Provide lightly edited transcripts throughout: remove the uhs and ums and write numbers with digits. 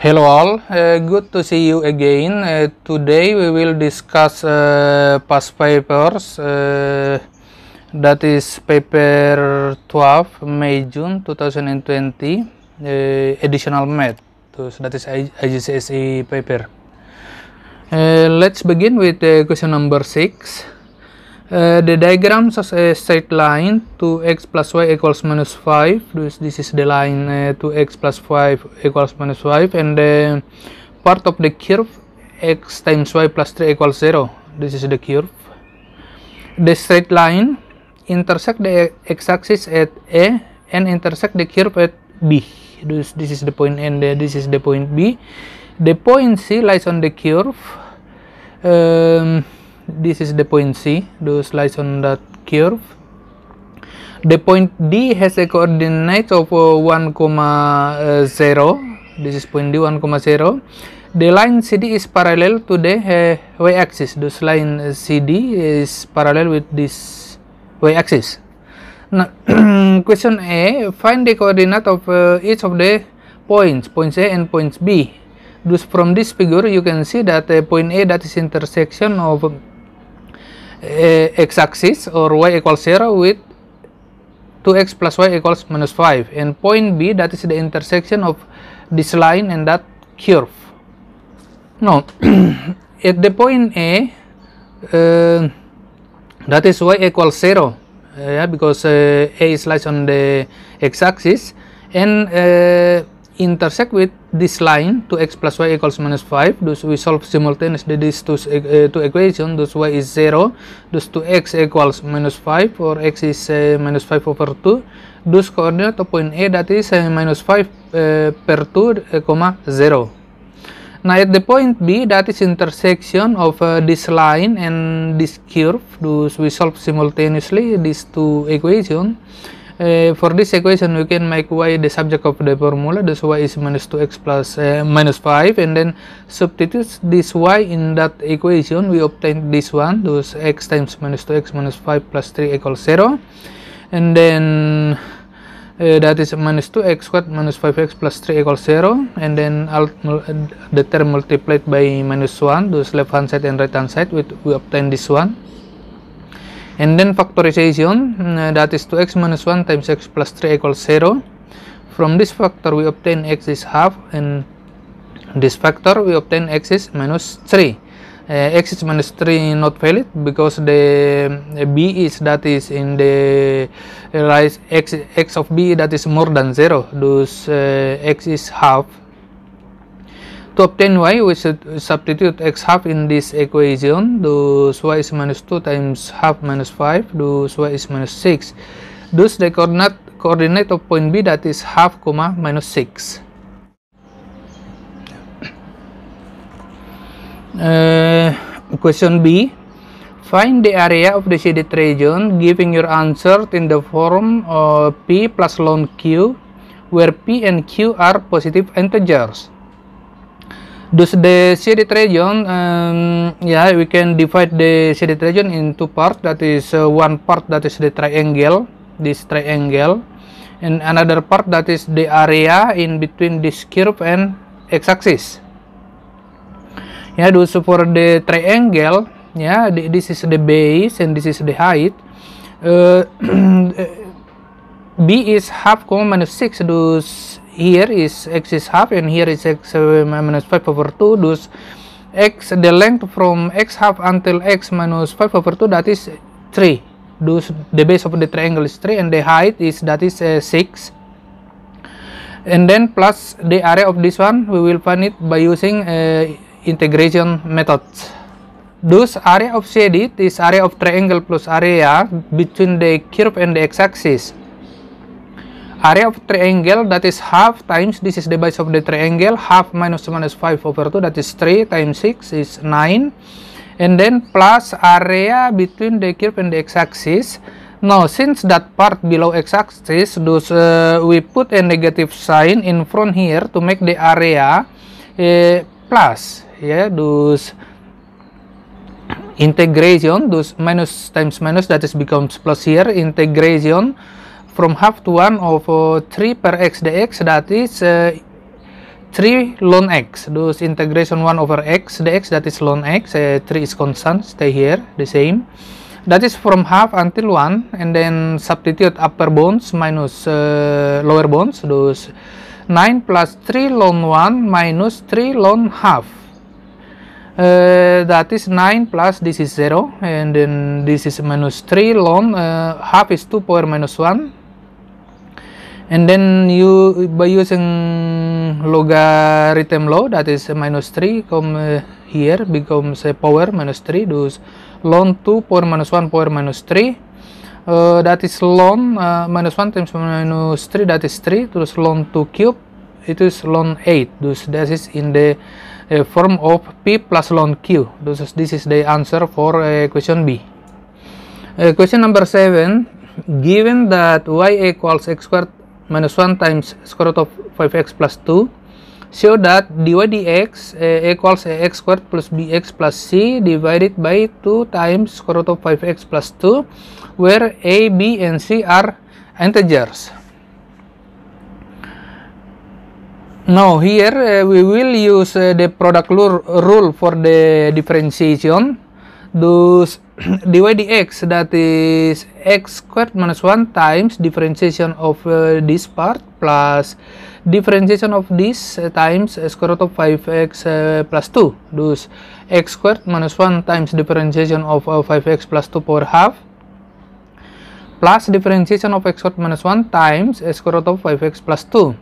Hello all, good to see you again. Today we will discuss past papers, that is paper 12 May June 2020, additional math, so that is IGCSE paper. Let's begin with question number 6. The diagram shows a straight line 2x plus y equals minus 5. This is the line 2x plus 5 equals minus 5, and the part of the curve x times y plus 3 equals 0. This is the curve. The straight line intersect the x-axis at A and intersect the curve at B. This is the point A and this is the point B. The point C lies on the curve. This is the point C, those lies on that curve. The point D has a coordinate of 1, 0. This is point D, 1, 0. The line CD is parallel to the y-axis. This line CD is parallel with this y-axis. Now, question A, find the coordinate of each of the points A and points B. Thus, from this figure, you can see that point A, that is intersection of x-axis or y equals 0 with 2x plus y equals minus 5, and point B, that is the intersection of this line and that curve. Now, at the point A, that is y equals 0, because A is lies on the x-axis and intersect with this line 2x plus y equals minus 5. Thus we solve simultaneously these two equations. Thus y is 0, thus 2x equals minus 5, or x is minus 5 over 2. Thus coordinate of point A, that is minus 5 per 2, 0. Now at the point B, that is intersection of this line and this curve. Thus we solve simultaneously these two equations. For this equation, we can make y the subject of the formula. Thus y is minus 2x plus minus 5, and then substitute this y in that equation. We obtain this one. Thus x times minus 2x minus 5 plus 3 equals 0, and then that is minus 2x squared minus 5x plus 3 equals 0, and then the term multiplied by minus 1. Thus left hand side and right hand side, we obtain this one. And then factorization, that is 2x minus 1 times x plus 3 equals 0. From this factor we obtain x is half, and this factor we obtain x is minus 3. X is minus 3 not valid because the b is, that is in the rise x of b, that is more than 0. Thus x is half. To obtain y, we should substitute x half in this equation. Thus y is minus 2 times half minus 5. Thus y is minus 6. Thus the coordinate of point B, that is half, minus 6. Question B. Find the area of the shaded region, giving your answer in the form of P plus ln Q, where P and Q are positive integers. Thus the shaded region, we can divide the shaded region in two parts. That is one part, that is the triangle, this triangle, and another part, that is the area in between this curve and x-axis. Thus for the triangle, this is the base and this is the height. B is half, minus 6. Thus here is x is half and here is x minus 5 over 2. Thus x, the length from x half until x minus 5 over 2, that is 3. Thus the base of the triangle is 3, and the height is, that is 6. And then plus the area of this one, we will find it by using integration methods. Thus area of shaded is area of triangle plus area between the curve and the x-axis. Area of triangle, that is half times, this is the base of the triangle, half minus 5 over 2, that is 3 times 6 is 9, and then plus area between the curve and the x-axis. Now since that part below x-axis, thus we put a negative sign in front here to make the area plus. Thus integration, thus minus times minus, that is becomes plus here. Integration from half to 1 over 3 per x dx, that is 3 ln x. Thus integration 1 over x dx, that is ln x. 3 is constant, stay here, the same. That is from half until 1, and then substitute upper bounds minus lower bounds. Thus 9 plus 3 ln 1 minus 3 ln half. That is 9 plus this is 0, and then this is minus 3 ln half is 2 power minus 1. And then you, by using logarithm law, that is minus 3 come here becomes a power minus 3. Thus ln 2 power minus 1 power minus 3. That is ln minus 1 times minus 3, that is 3. Thus ln 2 cube, it is ln 8. Thus that is in the form of p plus ln q. Thus this is the answer for question B. Question number 7. Given that y equals x squared minus 1 times square root of 5x plus 2, show that dy dx equals x squared plus bx plus c divided by 2 times square root of 5x plus 2, where a, b, and c are integers. Now here we will use the product rule for the differentiation. Thus dy dx, that is x squared minus 1 times differentiation of this part plus differentiation of this times square root of 5x plus 2. Thus x squared minus 1 times differentiation of 5x plus 2 power half plus differentiation of x squared minus 1 times square root of 5x plus 2.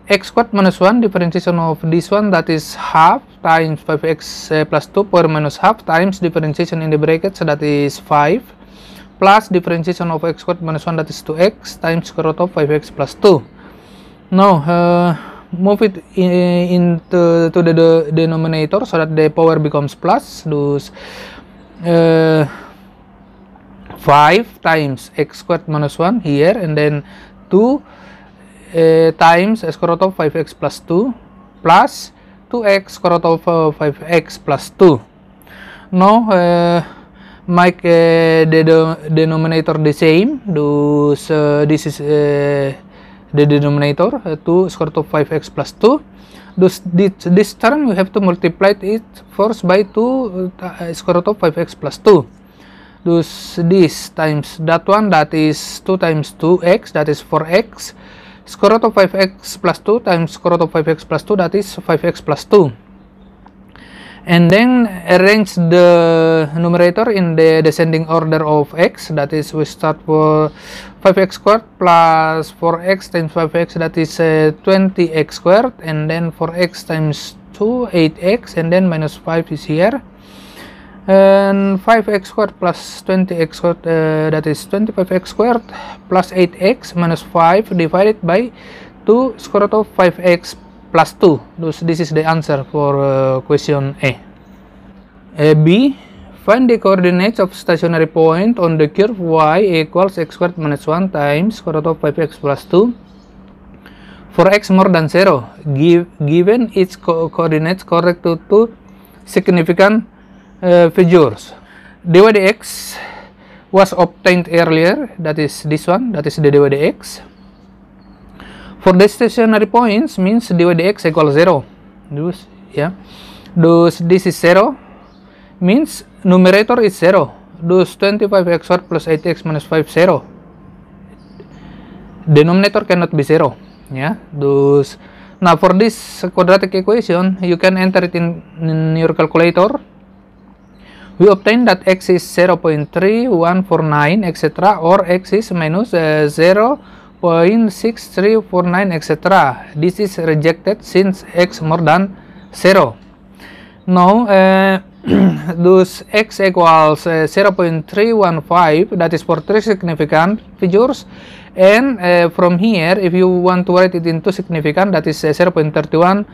X squared minus 1 differentiation of this one, that is half times 5x plus 2 power minus half times differentiation in the brackets, that is 5, plus differentiation of x squared minus 1, that is 2x times square root of 5x plus 2. Now move it into the denominator so that the power becomes plus. Thus 5 times x squared minus 1 here, and then 2 times square root of 5x plus 2 plus 2x square root of 5x plus 2. Now make the denominator the same. Thus this is the denominator, 2 square root of 5x plus 2. Thus this term you have to multiply it first by 2 square root of 5x plus 2. Thus this times that one, that is 2 times 2x, that is 4x. Square root of 5x plus 2 times square root of 5x plus 2, that is 5x plus 2. And then arrange the numerator in the descending order of x. That is, we start for 5x squared plus 4x times 5x, that is 20x squared, and then 4x times 2, 8x, and then minus 5 is here. And 5x squared plus 20x squared, that is 25x squared plus 8x minus 5 divided by 2 square root of 5x plus 2. Thus this is the answer for question A. B. Find the coordinates of stationary point on the curve y equals x squared minus 1 times square root of 5x plus 2 for x more than 0. Given its coordinates correct to two significant figures. Dy dx was obtained earlier, that is this one, that is the dy dx. For the stationary points means dy dx equals 0. Thus, yeah. Thus this is 0, means numerator is 0. Thus 25x squared plus 8x minus 5 0. Denominator cannot be 0. Yeah. Thus now for this quadratic equation you can enter it in your calculator. We obtain that x is 0.3149 etc. or x is minus 0.6349 etc. This is rejected since x more than 0. Now thus x equals 0.315, that is for three significant figures, and from here if you want to write it into significant, that is 0.31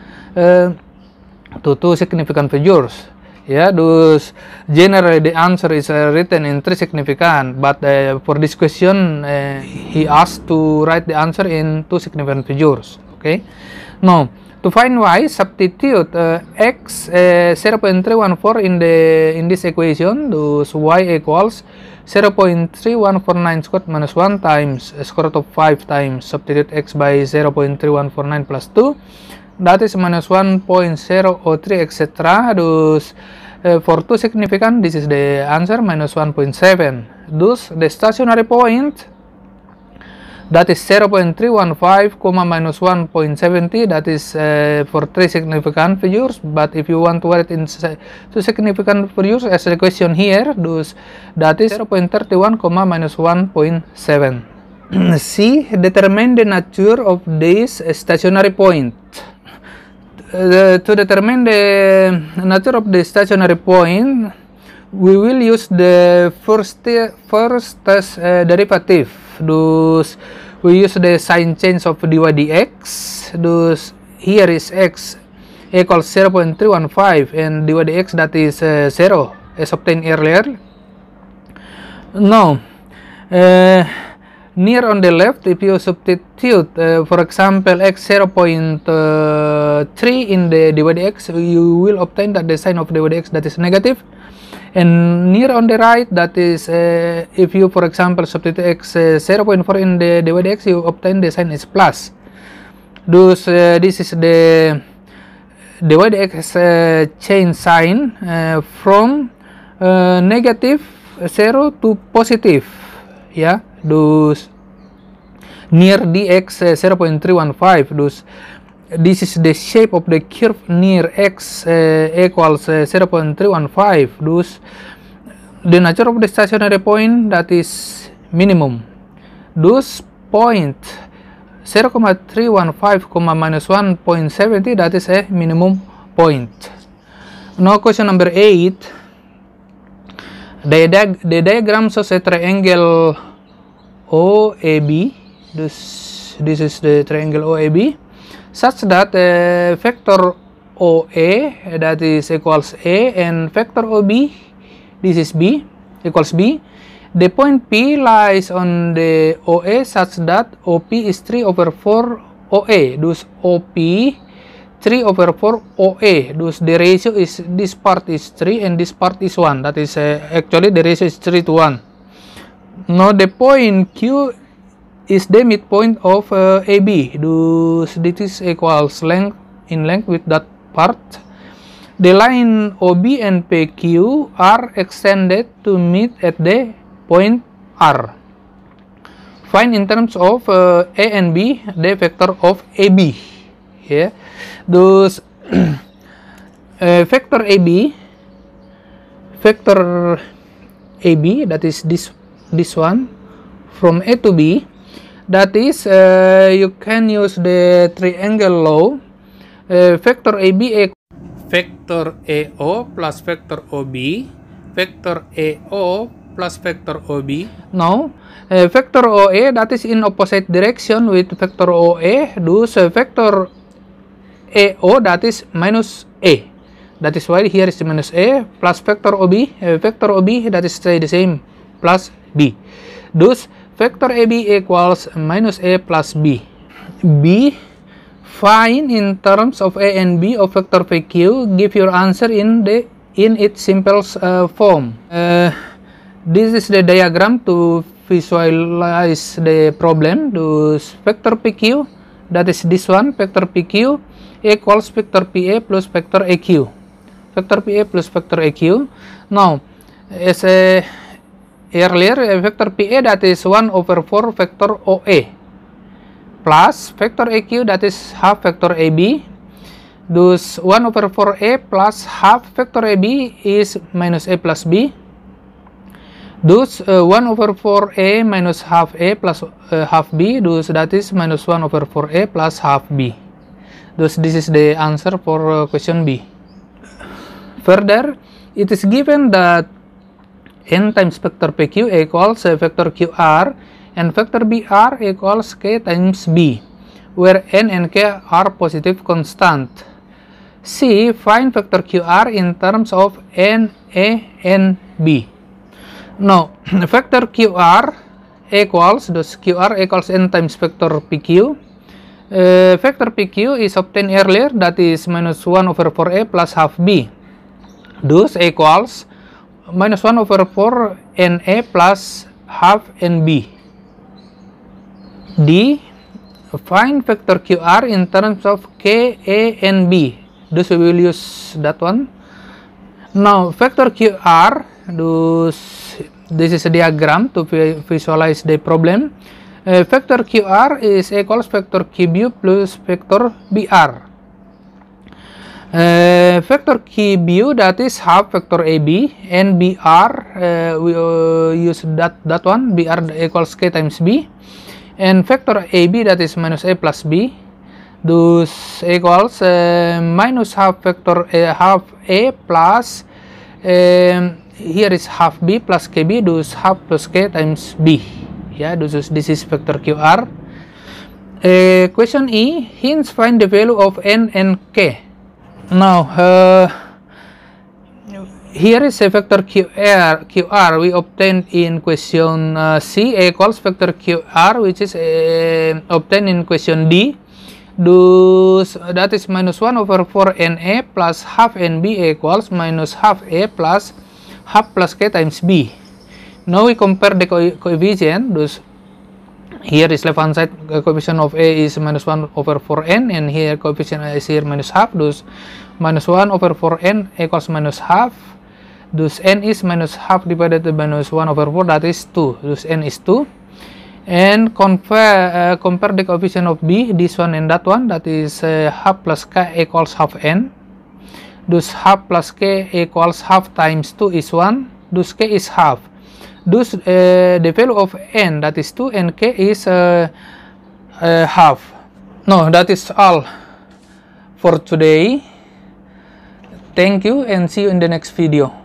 to two significant figures. Yeah, thus generally the answer is written in three significant, but for this question he asked to write the answer in two significant figures. Okay, now to find y, substitute x 0.314 in this equation. Thus y equals 0.3149 squared minus 1 times square root of 5 times substitute x by 0.3149 plus 2. that is minus 1.003, etc. Thus, for two significant, this is the answer, minus 1.7. Thus, the stationary point, that is 0.315, minus 1.70, that is for three significant figures. But if you want to write in two significant figures, as the question here, thus that is 0.31, minus 1.7. C. Determine the nature of this stationary point. To determine the nature of the stationary point, we will use the first derivative. Thus, we use the sign change of dy dx. Thus, here is x equals 0.315 and dy dx, that is 0, as obtained earlier. Now, near on the left, if you substitute, for example, x 0.3 in the dy dx, you will obtain that the sign of dy dx, that is negative. And near on the right, that is, if you, for example, substitute x 0.4 in the dy dx, you obtain the sign is plus. Thus, this is the dy dx change sign from negative 0 to positive. Yeah, thus near dx 0.315. Thus, this is the shape of the curve near x equals 0.315. Thus, the nature of the stationary point, that is minimum. Thus, point 0.315, minus 1.70, that is a minimum point. Now, question number 8. The diagram shows a triangle OAB. This is the triangle OAB, such that vector OA, that is equals A, and vector OB, this is B, equals B. The point P lies on the OA such that OP is 3 over 4 OA. Thus, OP 3 over 4 OA. Thus, the ratio is, this part is 3 and this part is 1. That is actually the ratio is 3 to 1. Now, the point Q is the midpoint of AB. Thus, this is equals length in length with that part. The line OB and PQ are extended to meet at the point R. Find in terms of A and B the vector of AB. Yeah. Thus, vector AB, that is this one, from A to B, that is, you can use the triangle law. Vector AB vector AO plus vector OB, vector AO plus vector OB. Now, vector OA, that is in opposite direction with vector OA. Thus, vector AO, that is minus A. That is why here is minus A plus vector OB. Vector OB, that is stay the same, plus B. Thus, vector AB equals minus A plus B. B. Find in terms of A and B of vector PQ. Give your answer in its simple form. This is the diagram to visualize the problem. Thus, vector PQ, that is this one, vector PQ equals vector PA plus vector AQ. Vector PA plus vector AQ. Now, as earlier, vector PA, that is 1 over 4 vector OA, plus vector AQ, that is half vector AB. Thus, 1 over 4A plus half vector AB is minus A plus B. Thus, 1 over 4A minus half A plus half B. Thus, that is minus 1 over 4A plus half B. Thus, this is the answer for question B. Further, it is given that n times vector PQ equals vector QR and vector BR equals K times B, where n and K are positive constant. C. Find vector QR in terms of n, A, and B. Now, vector QR equals, thus QR equals n times vector PQ. Vector PQ is obtained earlier, that is minus 1 over 4A plus half B. Thus equals minus 1 over 4 NA plus half NB. D. find vector QR in terms of K, A, and B. Thus we will use that one. Now vector QR, this is a diagram to visualize the problem. Vector QR is equals vector QB plus vector BR. Vector QB, that is half vector AB, and BR, we use that one, BR equals K times B, and vector AB, that is minus A plus B, thus equals minus half vector half A plus, here is half B plus KB, thus half plus K times B. Yeah, this is vector QR. Question E, hence find the value of N and K. Now, here is a vector QR we obtained in question C equals vector QR, which is obtained in question D. Thus, that is minus 1 over 4 NA plus half NB equals minus half A plus half plus K times B. Now we compare the coefficient. Thus, here is left hand side, coefficient of A is minus 1 over 4n, and here coefficient is here minus half. Thus minus 1 over 4n equals minus half. Thus n is minus half divided by minus 1 over 4, that is 2. Thus n is 2. And compare the coefficient of B, this one and that one, that is half plus K equals half n. Thus half plus K equals half times 2 is 1. Thus K is half. Thus the value of N, that is 2, and K is half. No, that is all for today. Thank you and see you in the next video.